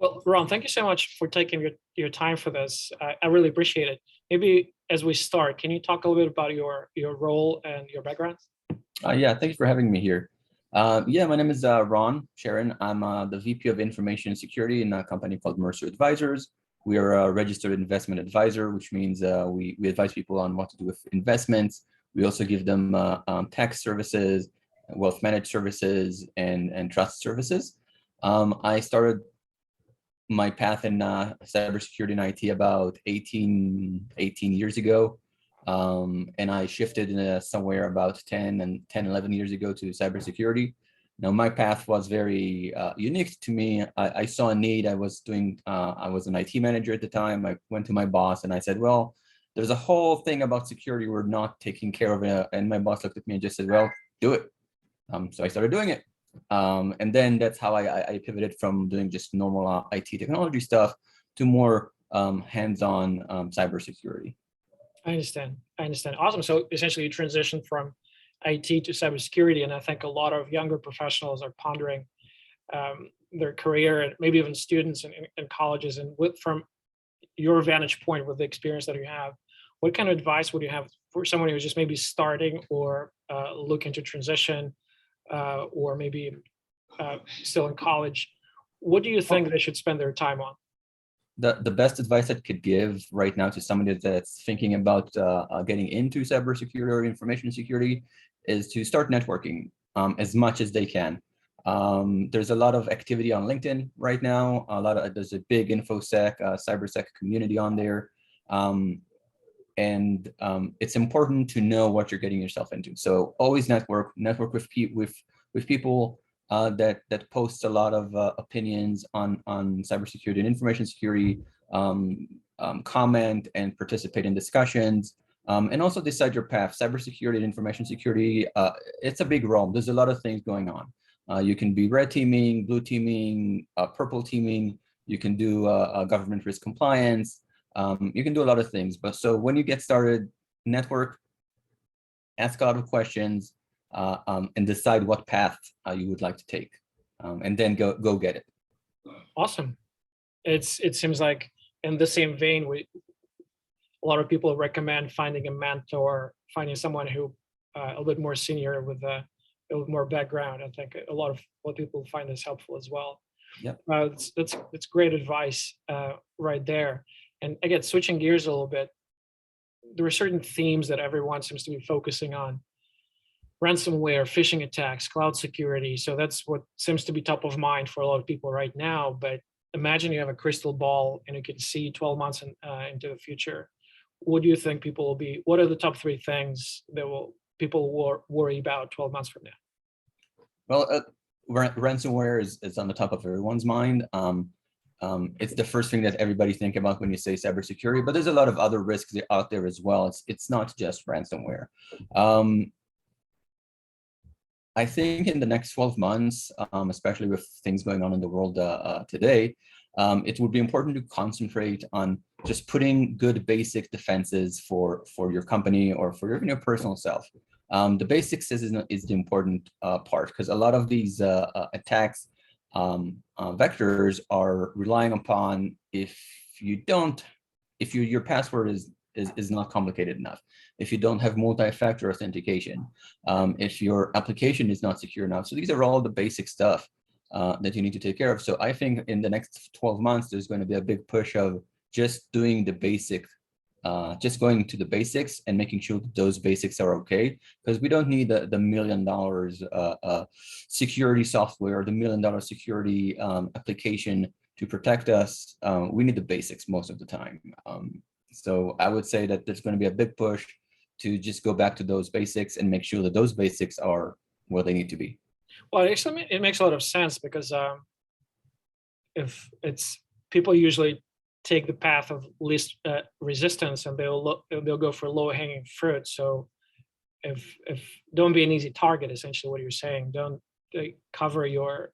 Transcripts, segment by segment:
Well, Ron, thank you so much for taking your time for this. I really appreciate it. Maybe as we start, can you talk a little bit about your role and your background? Yeah, thank you for having me here. Yeah, my name is Ron Sharon. I'm the VP of Information Security in a company called Mercer Advisors. We are a registered investment advisor, which means we advise people on what to do with investments. We also give them tax services, wealth managed services, and trust services. I started my path in cybersecurity and IT about 18 years ago. And I shifted somewhere about 11 years ago to cybersecurity. Now, my path was very unique to me. I saw a need. I was an IT manager at the time. I went to my boss and I said, well, there's a whole thing about security we're not taking care of it. And my boss looked at me and just said, well, do it. So I started doing it. And then that's how I pivoted from doing just normal IT technology stuff to more hands-on cybersecurity. I understand. I understand. Awesome. So essentially, you transitioned from IT to cybersecurity, and I think a lot of younger professionals are pondering their career, and maybe even students in colleges. And from your vantage point, with the experience that you have, what kind of advice would you have for someone who's just maybe starting or looking to transition, or maybe still in college? What do you think they should spend their time on? The best advice I could give right now to somebody that's thinking about getting into cybersecurity or information security is to start networking as much as they can. There's a lot of activity on LinkedIn right now. There's a big InfoSec, cybersec community on there. It's important to know what you're getting yourself into. So always network with people that posts a lot of opinions on cybersecurity and information security, comment and participate in discussions, and also decide your path. Cybersecurity and information security, it's a big realm. There's a lot of things going on. You can be red teaming, blue teaming, purple teaming. You can do government risk compliance. You can do a lot of things. But so when you get started, network, ask a lot of questions, and decide what path you would like to take, and then go get it. Awesome. It seems like in the same vein, a lot of people recommend finding a mentor, finding someone who a little bit more senior with a little more background. I think a lot of people find this helpful as well. Yeah, that's great advice right there. And again, switching gears a little bit, there are certain themes that everyone seems to be focusing on: ransomware, phishing attacks, cloud security. So that's what seems to be top of mind for a lot of people right now. But imagine you have a crystal ball and you can see 12 months into the future. What do you think people will be? What are the top three things that people will worry about 12 months from now? Well, ransomware is on the top of everyone's mind. It's the first thing that everybody think about when you say cybersecurity, but there's a lot of other risks out there as well. It's not just ransomware. I think in the next 12 months, especially with things going on in the world today, it would be important to concentrate on just putting good basic defenses for your company or for your personal self. The basics is the important part, because a lot of these attacks vectors are relying upon your password is not complicated enough, if you don't have multi-factor authentication, if your application is not secure enough. So these are all the basic stuff that you need to take care of. So I think in the next 12 months, there's going to be a big push of just doing the basic, just going to the basics and making sure that those basics are okay, because we don't need the $1 million security software or the $1 million security application to protect us. We need the basics most of the time. So I would say that there's going to be a big push to just go back to those basics and make sure that those basics are where they need to be. Well, actually, it makes a lot of sense, because if it's people usually take the path of least resistance, and they'll go for low hanging fruit. So if don't be an easy target, essentially what you're saying. Don't cover your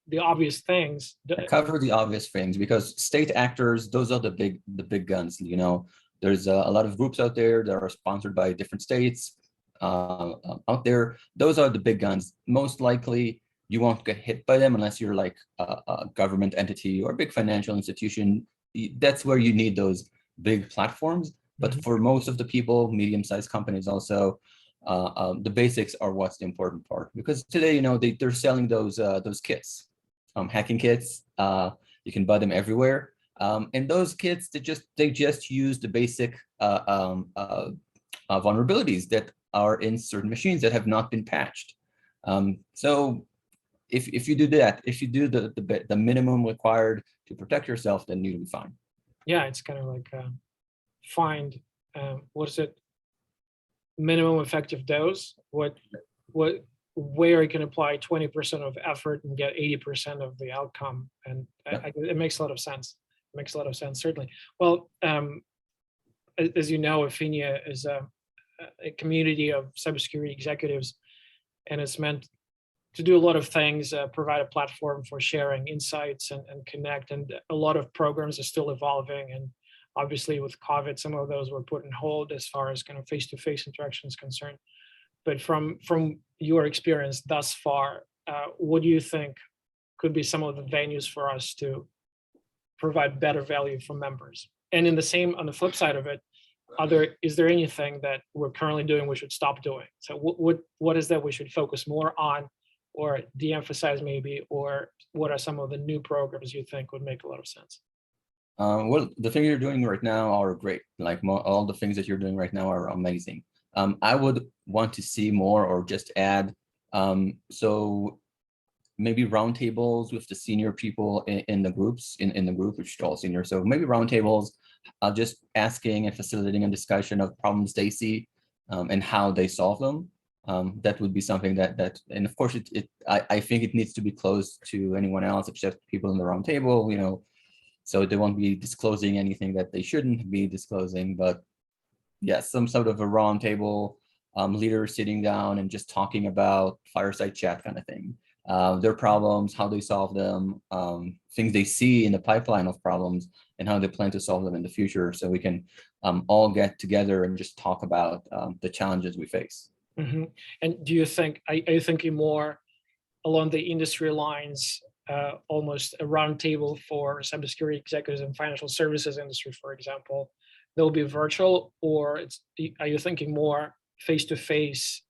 the obvious things. Cover the obvious things, because state actors, those are the big guns. You know, there's a lot of groups out there that are sponsored by different states out there. Those are the big guns. Most likely, you won't get hit by them unless you're like a government entity or a big financial institution. That's where you need those big platforms. But for most of the people, medium-sized companies also, the basics are what's the important part. Because today, they're selling those kits, hacking kits. You can buy them everywhere. And those kits, they just use the basic vulnerabilities that are in certain machines that have not been patched. So if you do that, if you do the minimum required to protect yourself, then you'll be fine. Yeah, it's kind of like find what is it? Minimum effective dose. Where you can apply 20% of effort and get 80% of the outcome, and it makes a lot of sense. It makes a lot of sense, certainly. Well, as you know, Athena is a community of cybersecurity executives, and it's meant to do a lot of things, provide a platform for sharing insights and connect. And a lot of programs are still evolving. And obviously with COVID, some of those were put on hold as far as kind of face-to-face interaction is concerned. But from your experience thus far, what do you think could be some of the venues for us to provide better value for members? And on the flip side of it, is there anything that we're currently doing we should stop doing? So what is that we should focus more on, or de-emphasize maybe, or what are some of the new programs you think would make a lot of sense? Well, the things you're doing right now are great. Like all the things that you're doing right now are amazing. I would want to see more, or just add, so maybe roundtables with the senior people in the groups, in the group, which are all senior. So maybe roundtables, just asking and facilitating a discussion of problems they see and how they solve them. That would be something that, and of course, I think it needs to be closed to anyone else except people in the round table, so they won't be disclosing anything that they shouldn't be disclosing. But yes, some sort of a round table, leader sitting down and just talking about fireside chat kind of thing, their problems, how they solve them, things they see in the pipeline of problems, and how they plan to solve them in the future, so we can all get together and just talk about the challenges we face. Mm-hmm. And do you think, are you thinking more along the industry lines, almost a roundtable for cybersecurity executives and financial services industry, for example, they'll be virtual, or are you thinking more face-to-face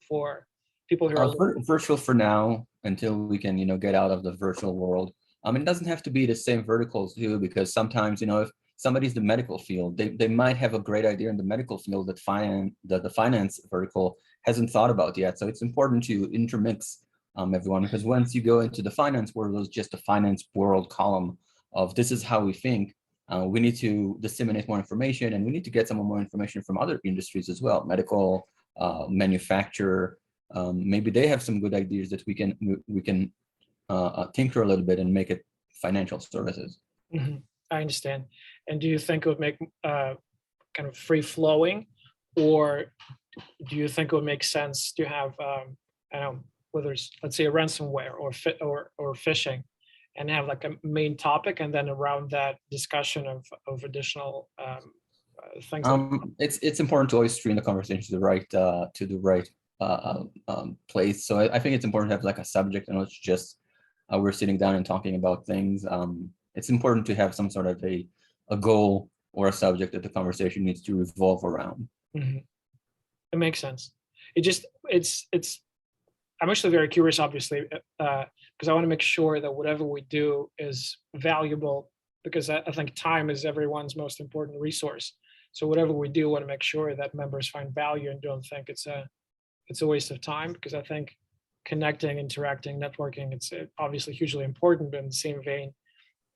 for people who are virtual for now, until we can, get out of the virtual world. It doesn't have to be the same verticals too, because sometimes, if somebody's the medical field, they might have a great idea in the medical field that the finance vertical hasn't thought about yet. So it's important to intermix everyone, because once you go into the finance world, there's just a finance world column of this is how we think. We need to disseminate more information, and we need to get some more information from other industries as well, medical, manufacturer. Maybe they have some good ideas that we can tinker a little bit and make it financial services. Mm-hmm. I understand. And do you think it would make kind of free flowing, or do you think it would make sense to have, I don't know, whether it's, let's say, a ransomware or phishing, and have like a main topic, and then around that discussion of additional things? It's important to always stream the conversation to the right place. So I think it's important to have like a subject, and it's just we're sitting down and talking about things. It's important to have some sort of a goal or a subject that the conversation needs to revolve around. Mm-hmm. It makes sense. I'm actually very curious, obviously, because I want to make sure that whatever we do is valuable, because I think time is everyone's most important resource. So whatever we do, I want to make sure that members find value and don't think it's a waste of time, because I think connecting, interacting, networking, it's obviously hugely important. But in the same vein,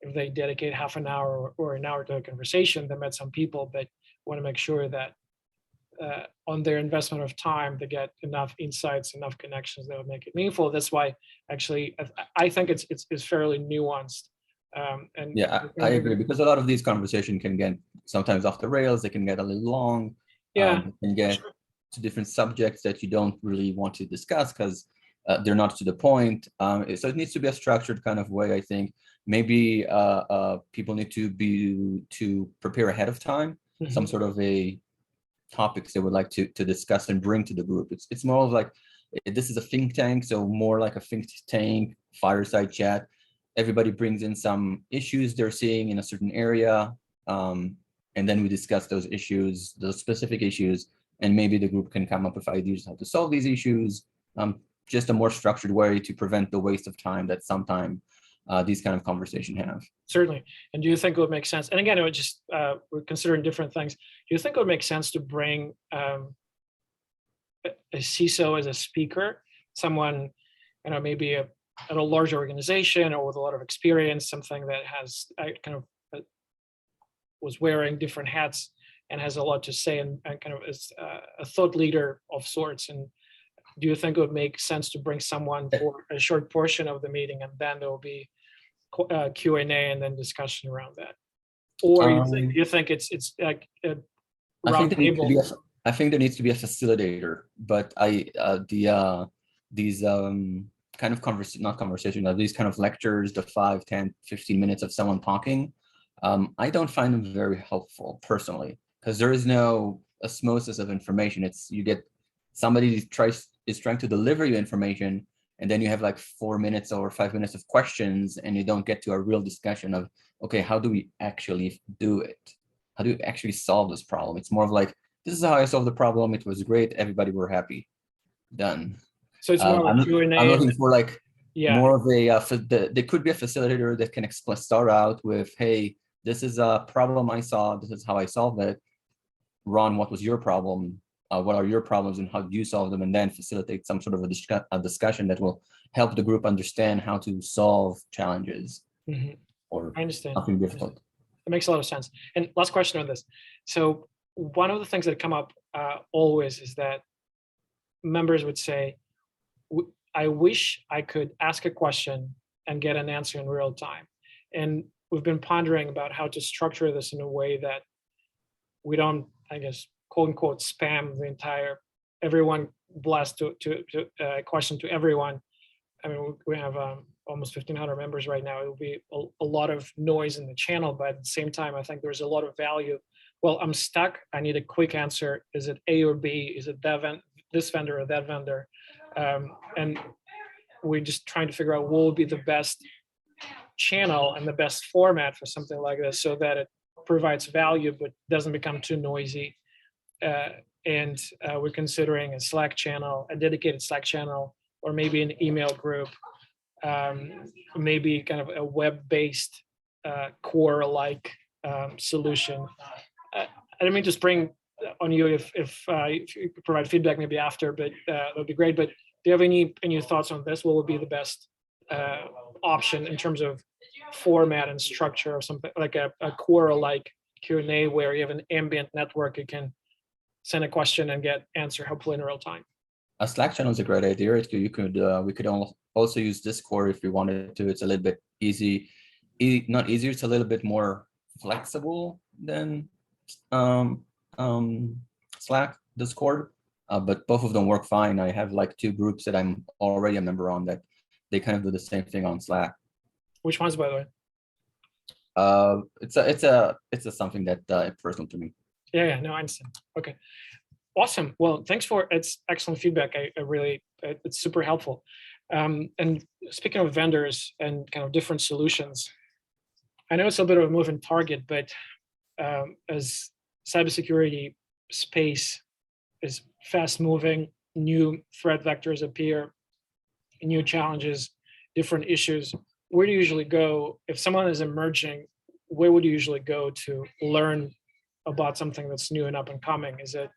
if they dedicate half an hour or an hour to a conversation, they met some people, but want to make sure that on their investment of time, they get enough insights, enough connections that would make it meaningful. That's why actually I think it's fairly nuanced. And yeah, I agree, because a lot of these conversations can get sometimes off the rails. They can get a little long. Yeah, and get to different subjects that you don't really want to discuss because they're not to the point. So it needs to be a structured kind of way, I think. Maybe people need to prepare ahead of time, mm-hmm. some sort of a topics they would like to discuss and bring to the group. It's more of like This is a think tank, so more like a think tank fireside chat. Everybody brings in some issues they're seeing in a certain area, and then we discuss those issues, those specific issues, and maybe the group can come up with ideas how to solve these issues. Just a more structured way to prevent the waste of time that sometimes these kind of conversations have. Certainly. And do you think it would make sense? And again, it would just, we're considering different things. Do you think it would make sense to bring a CISO as a speaker, someone, maybe at a large organization or with a lot of experience, something that has kind of was wearing different hats and has a lot to say, and kind of is a thought leader of sorts? And do you think it would make sense to bring someone for a short portion of the meeting, and then there will be Q&A and then discussion around that? Or you think it's like a round table? I think there needs to be a facilitator, but these kind of these kind of lectures, the 5, 10, 15 minutes of someone talking, I don't find them very helpful personally, because there is no osmosis of information. It's you get somebody is trying to deliver you information, and then you have like 4 minutes or 5 minutes of questions, and you don't get to a real discussion of, okay, how do we actually do it? How do we actually solve this problem? It's more of like, this is how I solved the problem. It was great. Everybody were happy. Done. So it's more like Q&A. I'm looking for like more of a, there could be a facilitator that can start out with, hey, this is a problem I saw. This is how I solved it. Ron, what was your problem? What are your problems and how do you solve them? And then facilitate some sort of a discussion that will help the group understand how to solve challenges or I understand. something difficult. It makes a lot of sense. And last question on this. So one of the things that come up always is that members would say, I wish I could ask a question and get an answer in real time. And we've been pondering about how to structure this in a way that we don't, I guess, quote unquote, spam the entire, everyone blast to question to everyone. I mean, we have almost 1,500 members right now. It will be a lot of noise in the channel, but at the same time, I think there's a lot of value. Well, I'm stuck. I need a quick answer. Is it A or B? Is it this vendor or that vendor? And we're just trying to figure out what would be the best channel and the best format for something like this, so that it provides value but doesn't become too noisy. And we're considering a Slack channel, a dedicated Slack channel, or maybe an email group, maybe kind of a web-based core-like solution. I don't mean to spring on you if you could provide feedback maybe after, but that would be great. But do you have any thoughts on this? What would be the best option in terms of format and structure, or something like a core-like Q&A where you have an ambient network, you can send a question and get answer hopefully in real time? A Slack channel is a great idea. We could also use Discord if we wanted to. It's a little bit not easier. It's a little bit more flexible than Slack, Discord, but both of them work fine. I have like 2 groups that I'm already a member on that they kind of do the same thing on Slack. Which ones, by the way? It's a something that personal to me. Yeah, no, I understand. Okay, awesome. Well, thanks for it's excellent feedback. I really, it's super helpful. And speaking of vendors and kind of different solutions, I know it's a bit of a moving target, but as cybersecurity space is fast moving, new threat vectors appear, new challenges, different issues. Where do you usually go if someone is emerging? Where would you usually go to learn about something that's new and up and coming? Is it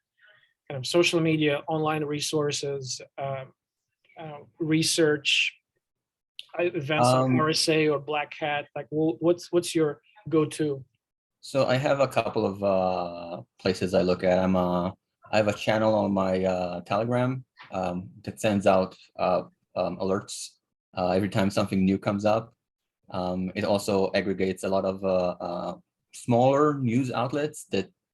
kind of social media, online resources, research, events like RSA or Black Hat? Like, what's your go-to? So I have a couple of places I look at. I have a channel on my Telegram that sends out alerts every time something new comes up. It also aggregates a lot of smaller news outlets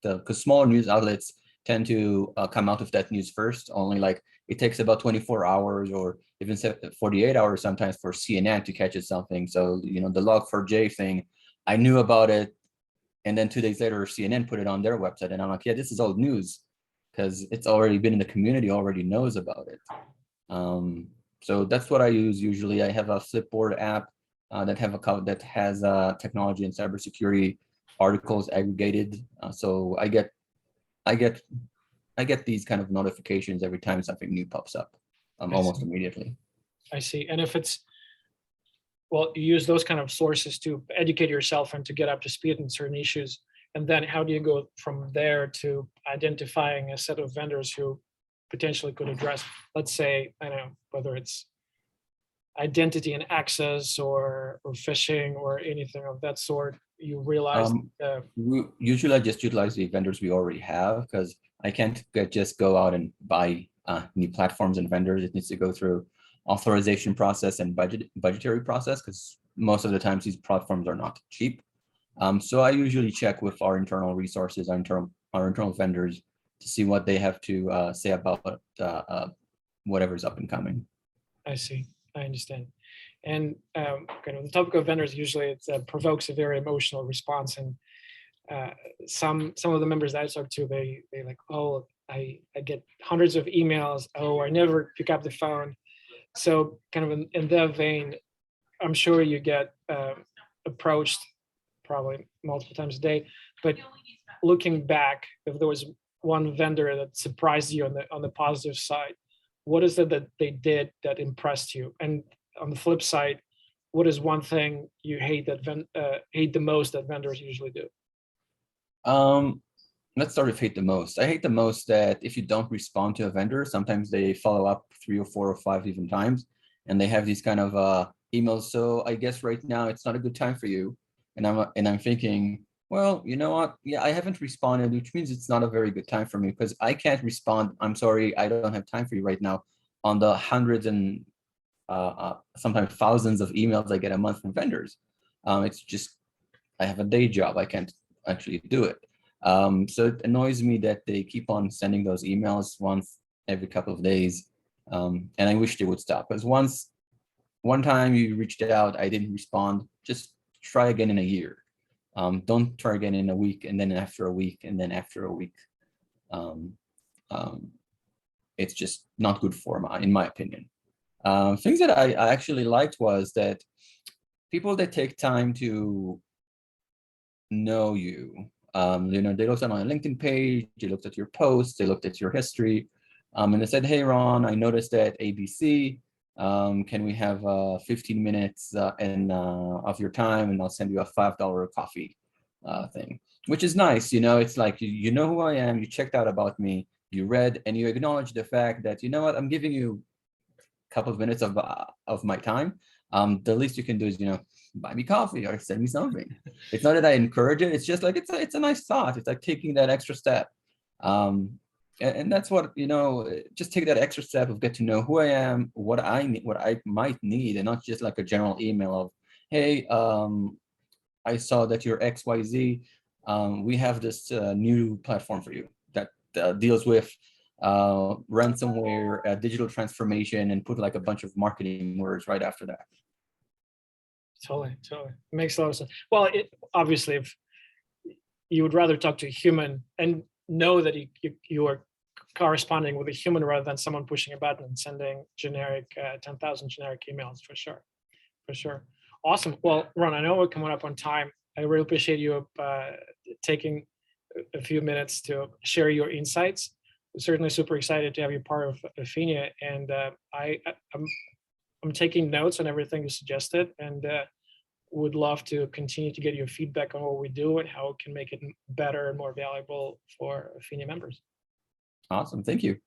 because smaller news outlets tend to come out of that news first. Only like it takes about 24 hours or even 48 hours sometimes for CNN to catch something. So, the Log4j thing, I knew about it. And then 2 days later, CNN put it on their website. And I'm like, yeah, this is old news because it's already been in the community, already knows about it. So that's what I use usually. I have a Flipboard app that has technology and cybersecurity articles aggregated. So I get these kind of notifications every time something new pops up, almost immediately. I see. And if it's, well, you use those kind of sources to educate yourself and to get up to speed in certain issues. And then how do you go from there to identifying a set of vendors who potentially could address, let's say, I don't know, whether it's identity and access or phishing or anything of that sort, you realize Usually I just utilize the vendors we already have, because I can't just go out and buy new platforms and vendors. It needs to go through authorization process and budgetary process, because most of the times these platforms are not cheap. So I usually check with our internal resources, our internal vendors, to see what they have to say about whatever's up and coming. I see. I understand. And kind of the topic of vendors, usually it provokes a very emotional response. And some of the members that I talk to, they like, oh, I get hundreds of emails. Oh, I never pick up the phone. So kind of in that vein, I'm sure you get approached probably multiple times a day. But looking back, if there was one vendor that surprised you on the positive side, what is it that they did that impressed you? And on the flip side, what is one thing you hate hate the most that vendors usually do? Let's start with hate the most. I hate the most that if you don't respond to a vendor, sometimes they follow up 3 or 4 or 5 even times, and they have these kind of emails. So I guess right now it's not a good time for you. And I'm thinking, well, you know what? Yeah, I haven't responded, which means it's not a very good time for me, because I can't respond. I'm sorry, I don't have time for you right now on the hundreds and sometimes thousands of emails I get a month from vendors. It's just, I have a day job. I can't actually do it. So it annoys me that they keep on sending those emails once every couple of days. And I wish they would stop, because one time you reached out, I didn't respond, just try again in a year. Don't try again in a week, and then after a week, and then after a week. It's just not good form, in my opinion. Things that I actually liked was that people that take time to know you, they looked on a LinkedIn page, they looked at your posts, they looked at your history, and they said, hey, Ron, I noticed that ABC, can we have 15 minutes of your time, and I'll send you a $5 coffee thing, which is nice. It's like, you know who I am, you checked out about me, you read, and you acknowledge the fact that, you know what, I'm giving you a couple of minutes of my time. The least you can do is, buy me coffee or send me something. It's not that I encourage it. It's just like, it's a nice thought. It's like taking that extra step. And that's what, just take that extra step of get to know who I am, what I need, what I might need, and not just like a general email of, hey, I saw that you're XYZ. We have this new platform for you that deals with ransomware, digital transformation, and put like a bunch of marketing words right after that. Totally. It makes a lot of sense. Well, obviously, if you would rather talk to a human and know that you are corresponding with a human rather than someone pushing a button and sending generic 10,000 generic emails, for sure. Awesome. Well, Ron, I know we're coming up on time. I really appreciate you taking a few minutes to share your insights. I'm certainly super excited to have you part of Athena, and I'm taking notes on everything you suggested, and would love to continue to get your feedback on what we do and how it can make it better and more valuable for Athena members. Awesome. Thank you.